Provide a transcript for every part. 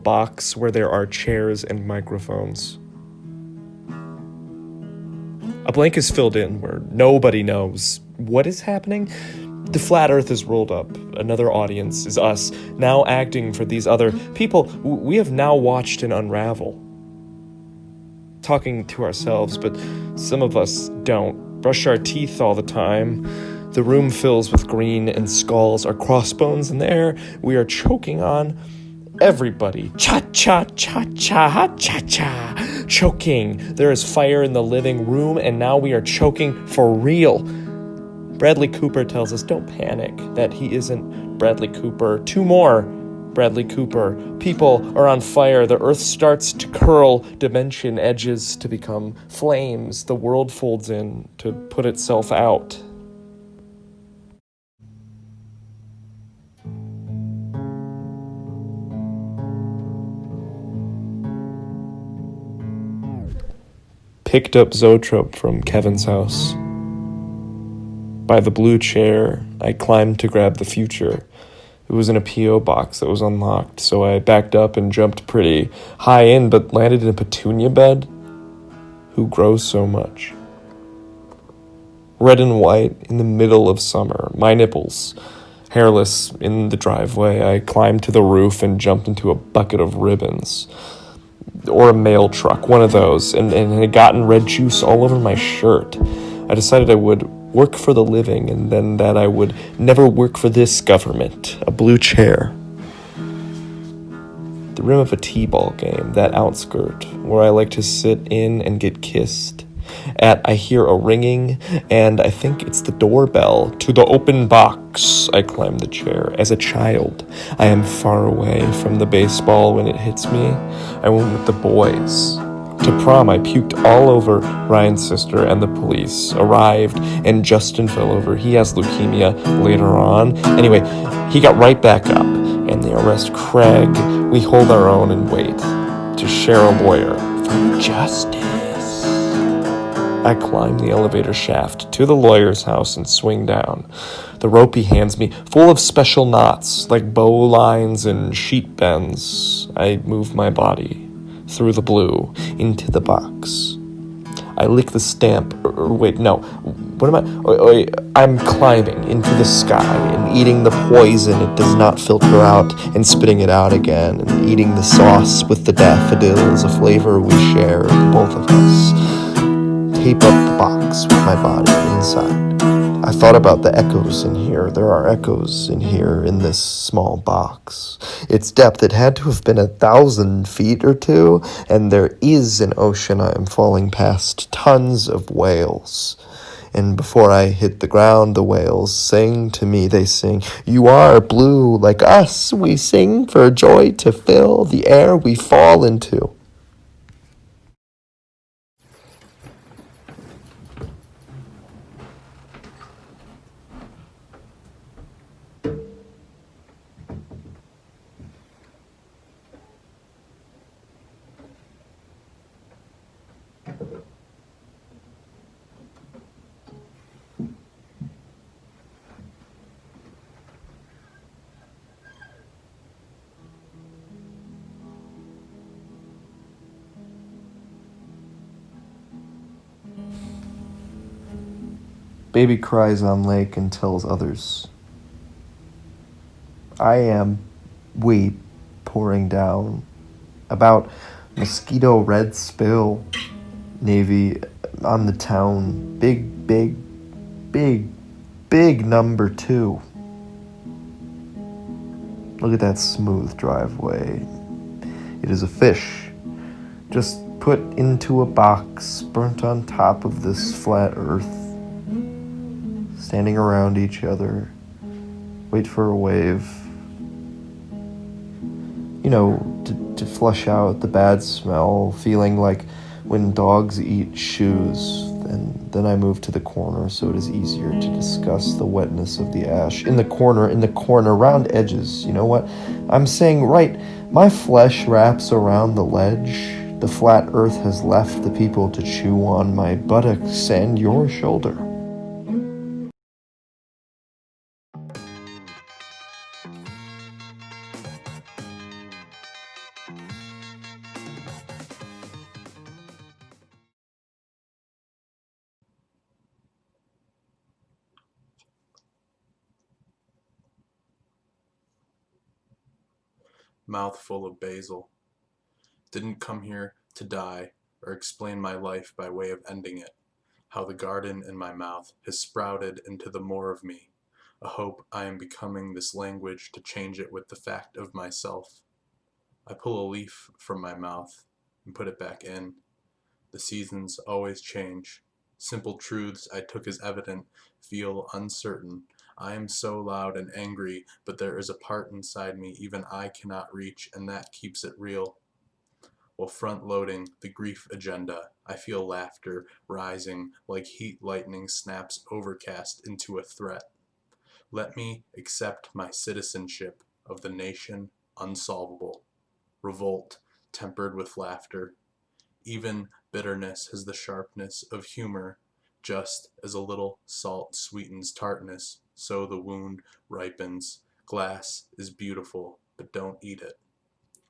box where there are chairs and microphones. A blank is filled in where nobody knows what is happening. The flat earth is rolled up. Another audience is us, now acting for these other people we have now watched and unravel. Talking to ourselves, but some of us don't. Brush our teeth all the time. The room fills with green and skulls. Our crossbones in the air. We are choking on everybody. Cha-cha-cha-cha-cha-cha. Choking. There is fire in the living room, and now we are choking for real. Bradley Cooper tells us, don't panic, that he isn't Bradley Cooper. 2 more Bradley Cooper. People are on fire. The earth starts to curl. Dimension edges to become flames. The world folds in to put itself out. Picked up Zoetrope from Kevin's house. By the blue chair, I climbed to grab the future. It was in a P.O. box that was unlocked, so I backed up and jumped pretty high in, but landed in a petunia bed. Who grows so much? Red and white in the middle of summer, my nipples. Hairless in the driveway, I climbed to the roof and jumped into a bucket of ribbons. Or a mail truck, one of those, and it had gotten red juice all over my shirt. I decided I would work for the living, and then that I would never work for this government. A blue chair. The rim of a t-ball game, that outskirt, where I like to sit in and get kissed. I hear a ringing, and I think it's the doorbell. To the open box, I climb the chair. As a child, I am far away from the baseball when it hits me. I went with the boys. To prom, I puked all over Ryan's sister, and the police arrived, and Justin fell over. He has leukemia later on. Anyway, he got right back up, and they arrest Craig. We hold our own and wait to share a lawyer for justice. I climb the elevator shaft to the lawyer's house and swing down. The rope he hands me, full of special knots, like bow lines and sheet bends. I move my body through the blue into the box. I lick the stamp, I'm climbing into the sky and eating the poison it does not filter out and spitting it out again, and eating the sauce with the daffodils, a flavor we share, both of us. Tape up the box with my body inside. I thought about the echoes in here. There are echoes in here in this small box. Its depth, it had to have been 1,000 feet or 2, and there is an ocean I am falling past. Tons of whales. And before I hit the ground, the whales sing to me. They sing, "You are blue like us. We sing for joy to fill the air we fall into." Baby cries on lake and tells others. I am weep pouring down about mosquito red spill, Navy on the town, big, big, big, big number 2. Look at that smooth driveway. It is a fish, just put into a box, burnt on top of this flat earth, standing around each other, wait for a wave. To flush out the bad smell, feeling like when dogs eat shoes. And then I move to the corner so it is easier to discuss the wetness of the ash. In the corner, round edges. You know what? I'm saying right, my flesh wraps around the ledge. The flat earth has left the people to chew on my buttocks and your shoulder. mouth full of basil. Didn't come here to die or explain my life by way of ending it. How the garden in my mouth has sprouted into the more of me, a hope I am becoming this language to change it with the fact of myself. I pull a leaf from my mouth and put it back in. The seasons always change. Simple truths I took as evident feel uncertain. I am so loud and angry, but there is a part inside me even I cannot reach, and that keeps it real. While front-loading the grief agenda, I feel laughter rising like heat lightning snaps overcast into a threat. Let me accept my citizenship of the nation unsolvable. Revolt tempered with laughter. Even bitterness has the sharpness of humor. Just as a little salt sweetens tartness, so the wound ripens. Glass is beautiful, but don't eat it.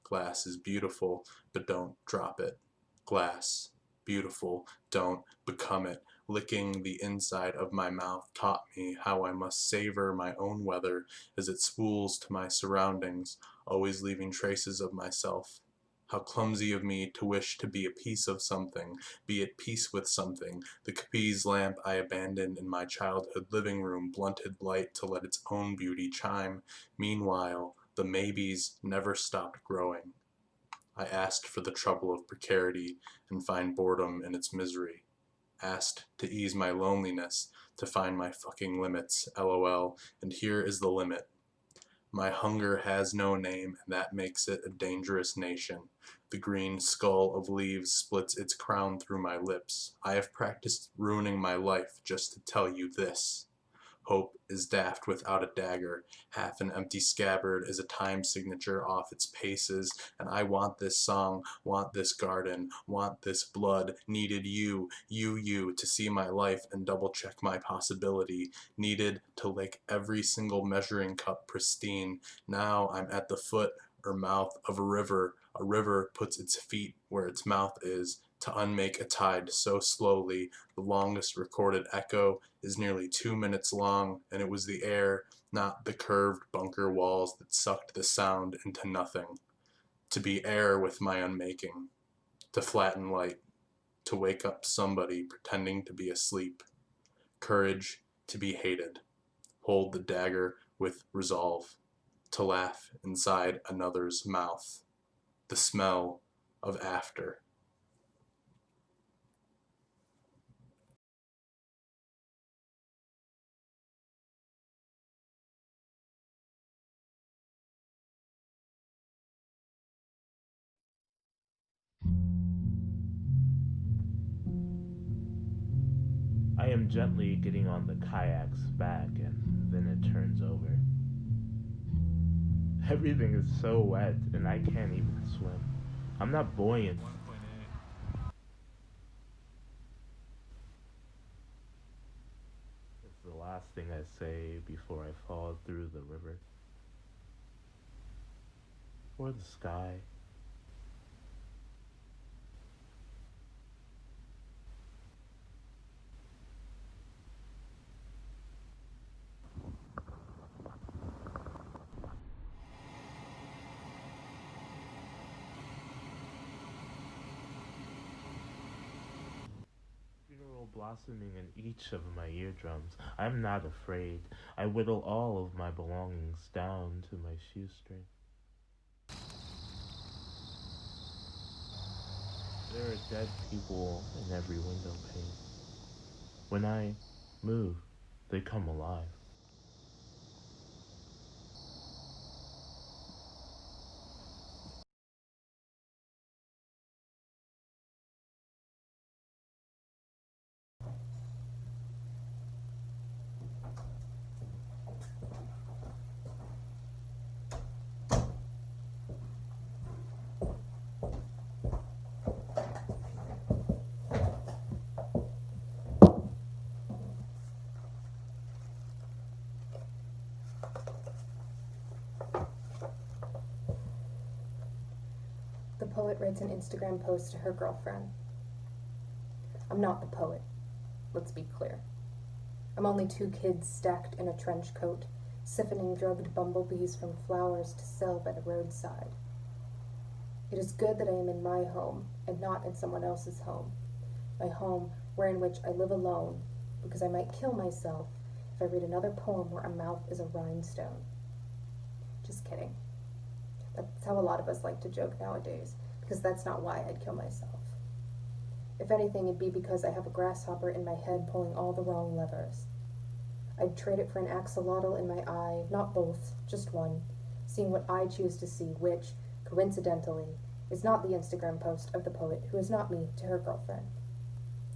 Glass is beautiful, but don't drop it. Glass, beautiful, don't become it. Licking the inside of my mouth taught me how I must savor my own weather as it spools to my surroundings, always leaving traces of myself. How clumsy of me to wish to be a piece of something, be at peace with something. The Capiz lamp I abandoned in my childhood living room blunted light to let its own beauty chime. Meanwhile, the maybes never stopped growing. I asked for the trouble of precarity and find boredom in its misery. Asked to ease my loneliness, to find my fucking limits, lol, and here is the limit. My hunger has no name, and that makes it a dangerous nation. The green skull of leaves splits its crown through my lips. I have practiced ruining my life just to tell you this. Hope is daft without a dagger. Half an empty scabbard is a time signature off its paces. And I want this song, want this garden, want this blood. Needed you, to see my life and double check my possibility. Needed to lick every single measuring cup pristine. Now I'm at the foot or mouth of a river. A river puts its feet where its mouth is to unmake a tide so slowly. The longest recorded echo is nearly 2 minutes long, and it was the air, not the curved bunker walls, that sucked the sound into nothing. To be air with my unmaking. To flatten light. To wake up somebody pretending to be asleep. Courage to be hated. Hold the dagger with resolve. To laugh inside another's mouth. The smell of after. I am gently getting on the kayak's back, and then it turns over. Everything is so wet, and I can't even swim. I'm not buoyant. It's the last thing I say before I fall through the river. Or the sky. Funeral blossoming in each of my eardrums. I'm not afraid. I whittle all of my belongings down to my shoestring. There are dead people in every window pane. When I move, they come alive. The poet writes an Instagram post to her girlfriend. I'm not the poet, let's be clear. I'm only two kids stacked in a trench coat, siphoning drugged bumblebees from flowers to sell by the roadside. It is good that I am in my home and not in someone else's home. My home in which I live alone, because I might kill myself if I read another poem where a mouth is a rhinestone. Just kidding. That's how a lot of us like to joke nowadays, because that's not why I'd kill myself. If anything, it'd be because I have a grasshopper in my head pulling all the wrong levers. I'd trade it for an axolotl in my eye, not both, just one, seeing what I choose to see, which, coincidentally, is not the Instagram post of the poet who is not me to her girlfriend.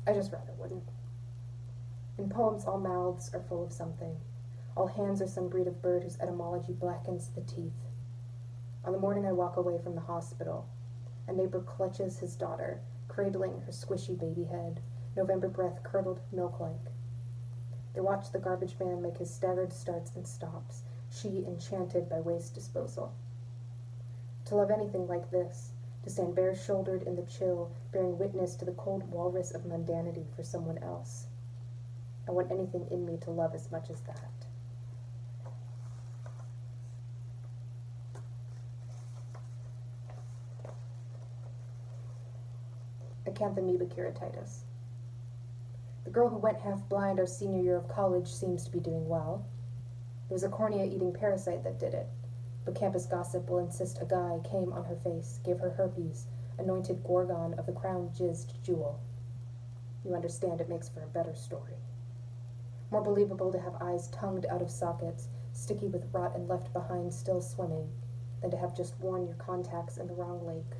I just rather wouldn't. In poems, all mouths are full of something. All hands are some breed of bird whose etymology blackens the teeth. On the morning I walk away from the hospital, a neighbor clutches his daughter, cradling her squishy baby head, November breath curdled milk-like. They watch the garbage man make his staggered starts and stops, she enchanted by waste disposal. To love anything like this, to stand bare-shouldered in the chill, bearing witness to the cold walrus of mundanity for someone else. I want anything in me to love as much as that. Acanthamoeba keratitis. The girl who went half-blind our senior year of college seems to be doing well. It was a cornea-eating parasite that did it, but campus gossip will insist a guy came on her face, gave her herpes, anointed gorgon of the crown-jizzed jewel. You understand it makes for a better story. More believable to have eyes tongued out of sockets, sticky with rot and left behind still swimming, than to have just worn your contacts in the wrong lake.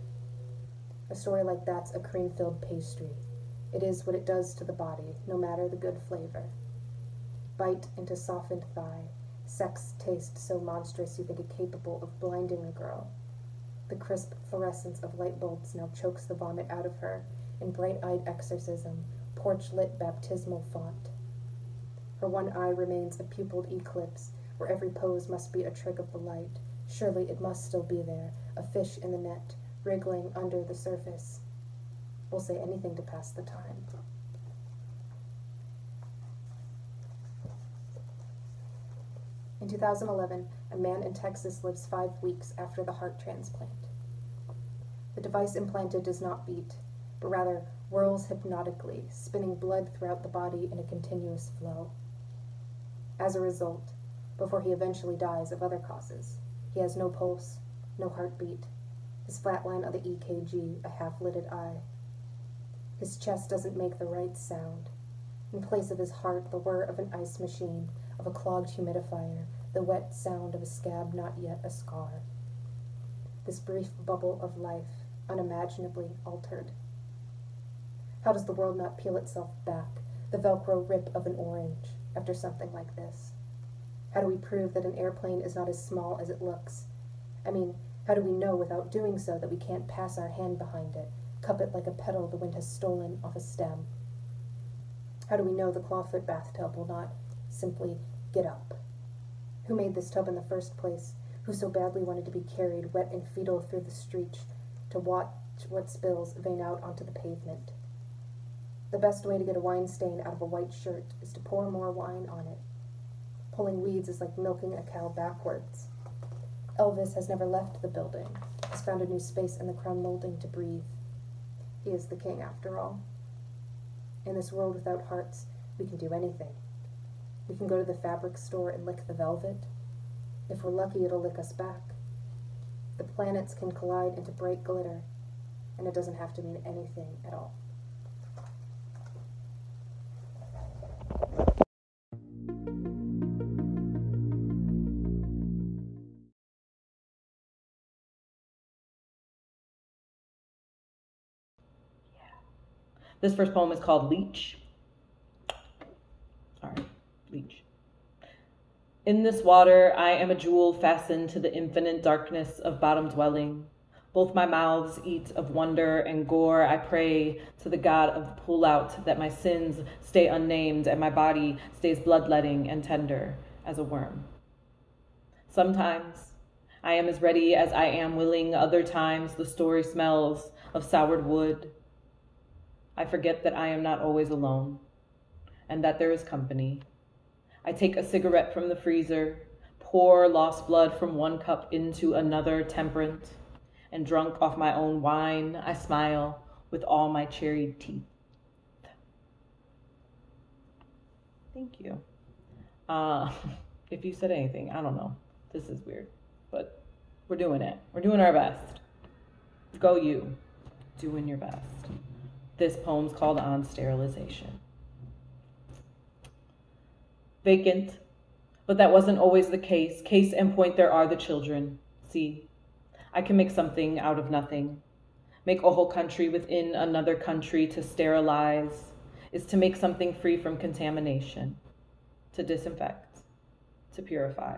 A story like that's a cream-filled pastry. It is what it does to the body, no matter the good flavor. Bite into softened thigh, sex taste so monstrous you think it capable of blinding a girl. The crisp fluorescence of light bulbs now chokes the vomit out of her in bright-eyed exorcism, porch-lit baptismal font. Her one eye remains a pupilled eclipse, where every pose must be a trick of the light. Surely it must still be there, a fish in the net, wriggling under the surface. We'll say anything to pass the time. In 2011, a man in Texas lives 5 weeks after the heart transplant. The device implanted does not beat, but rather whirls hypnotically, spinning blood throughout the body in a continuous flow. As a result, before he eventually dies of other causes, he has no pulse, no heartbeat, his flatline of the EKG a half-lidded eye. His chest doesn't make the right sound. In place of his heart, the whir of an ice machine, of a clogged humidifier, the wet sound of a scab not yet a scar. This brief bubble of life, unimaginably altered. How does the world not peel itself back, the Velcro rip of an orange, after something like this? How do we prove that an airplane is not as small as it looks? I mean, how do we know without doing so that we can't pass our hand behind it, cup it like a petal the wind has stolen off a stem? How do we know the clawfoot bathtub will not simply get up? Who made this tub in the first place? Who so badly wanted to be carried, wet and fetal, through the street to watch what spills vein out onto the pavement? The best way to get a wine stain out of a white shirt is to pour more wine on it. Pulling weeds is like milking a cow backwards. Elvis has never left the building, has found a new space in the crown molding to breathe. He is the king, after all. In this world without hearts, we can do anything. We can go to the fabric store and lick the velvet. If we're lucky, it'll lick us back. The planets can collide into bright glitter, and it doesn't have to mean anything at all. This first poem is called Leech. All right, Leech. In this water, I am a jewel fastened to the infinite darkness of bottom dwelling. Both my mouths eat of wonder and gore. I pray to the god of the pull-out that my sins stay unnamed and my body stays bloodletting and tender as a worm. Sometimes I am as ready as I am willing. Other times the story smells of soured wood. I forget that I am not always alone and that there is company. I take a cigarette from the freezer, pour lost blood from one cup into another, temperate, and drunk off my own wine, I smile with all my cherried teeth. Thank you. If you said anything, I don't know. This is weird, but we're doing it. We're doing our best. Go you, doing your best. This poem's called On Sterilization. Vacant, but that wasn't always the case. Case in point, there are the children. See, I can make something out of nothing. Make a whole country within another country. To sterilize is to make something free from contamination, to disinfect, to purify.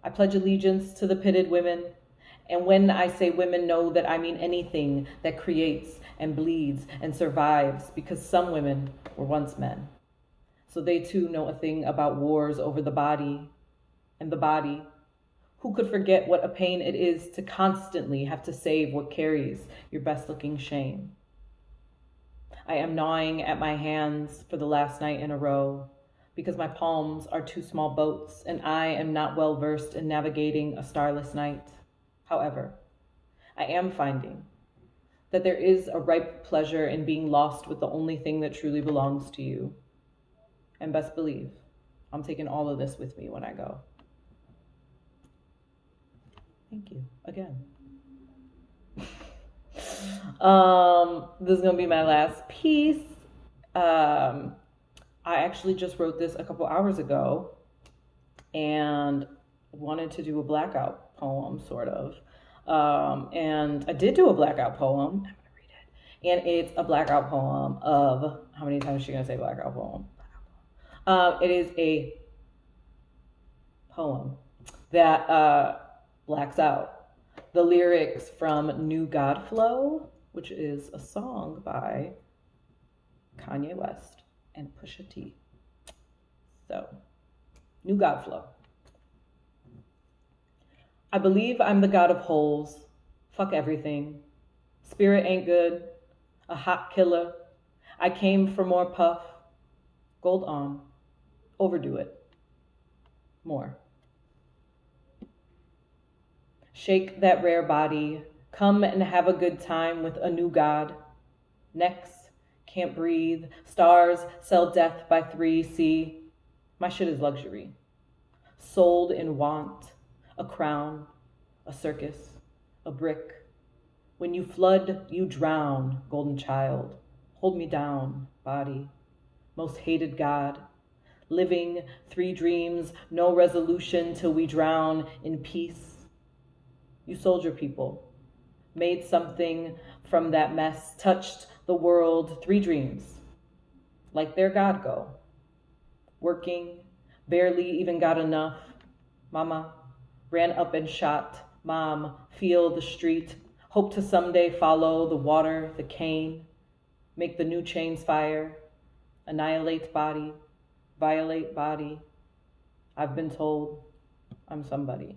I pledge allegiance to the pitted women, and when I say women, know that I mean anything that creates and bleeds and survives, because some women were once men. So they too know a thing about wars over the body, and the body. Who could forget what a pain it is to constantly have to save what carries your best looking shame? I am gnawing at my hands for the last night in a row, because my palms are two small boats and I am not well versed in navigating a starless night. However, I am finding that there is a ripe pleasure in being lost with the only thing that truly belongs to you. And best believe, I'm taking all of this with me when I go. Thank you again. This is gonna be my last piece. I actually just wrote this a couple hours ago and wanted to do a blackout poem, sort of. And I did do a blackout poem. I'm gonna read it. And it's a blackout poem of, how many times is she gonna say blackout poem? It is a poem that blacks out the lyrics from New God Flow, which is a song by Kanye West and Pusha T. So, New God Flow. I believe I'm the god of holes. Fuck everything. Spirit ain't good. A hot killer. I came for more puff. Gold on. Overdo it. More. Shake that rare body. Come and have a good time with a new god. Next, can't breathe. Stars sell death by 3. See, my shit is luxury. Sold in want. A crown. A circus. A brick. When you flood, you drown, golden child. Hold me down, body. Most hated god. Living 3 dreams, no resolution till we drown in peace. You soldier people, made something from that mess, touched the world, 3 dreams, like their God go. Working, barely even got enough. Mama ran up and shot. Mom, feel the street, hope to someday follow the water, the cane, make the new chains fire, annihilate body, violate body. I've been told I'm somebody.